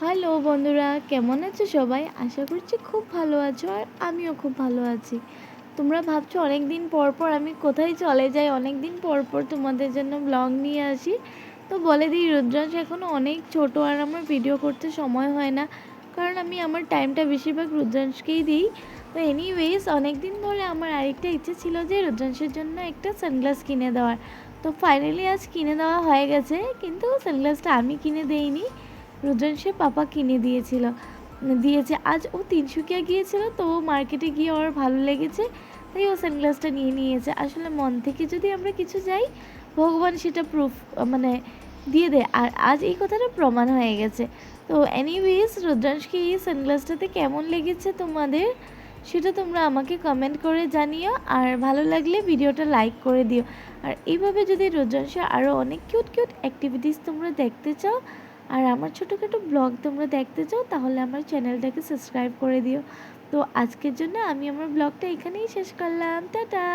Hello বন্ধুরা, কেমন আছো সবাই? আশা করছি খুব ভালো আছো আর আমিও খুব ভালো আছি। তোমরা ভাবছো অনেক দিন পর পর আমি কোথায় চলে যাই, অনেক দিন পর পর তোমাদের জন্য ব্লগ নিয়ে আসি। তো বলে দিই, রুদ্রাংশ এখনও অনেক ছোট আর আমার ভিডিও করতে সময় হয় না, কারণ আমি আমার টাইমটা বেশিরভাগ রুদ্রাংশকেই দিই। তো এনিওয়েজ, অনেক দিন ধরে আমার আরেকটা ইচ্ছে ছিল যে রুদ্রাংশের জন্য একটা সানগ্লাস কিনে দেওয়ার। তো ফাইনালি আজ কিনে দেওয়া হয়ে গেছে, কিন্তু সানগ্লাসটা আমি কিনে দেইনি, রুদ্রাংশের পাপা কিনে দিয়েছে। আজ ও তিনসুকিয়া গিয়েছিল, তো ও মার্কেটে গিয়ে ওর ভালো লেগেছে, তাই ও সানগ্লাসটা নিয়ে নিয়েছে। আসলে মন থেকে যদি আমরা কিছু চাই, ভগবান সেটা প্রুফ মানে দিয়ে দেয়, আর আজ এই কথাটা প্রমাণ হয়ে গেছে। তো এনিওয়েজ, রুদ্রাংশকে এই সানগ্লাসটাতে কেমন লেগেছে তোমাদের, সেটা তোমরা আমাকে কমেন্ট করে জানিও, আর ভালো লাগলে ভিডিওটা লাইক করে দিও। আর এইভাবে যদি রুদ্রাংশের আরও অনেক কিউট কিউট অ্যাক্টিভিটিস তোমরা দেখতে চাও, আর আমার ছোটোখাটো ব্লগ তোমরা দেখতে চাও, তাহলে আমার চ্যানেলটাকে সাবস্ক্রাইব করে দিও। তো আজকের জন্য আমি আমার ব্লগটা এখানেই শেষ করলাম। টাটা।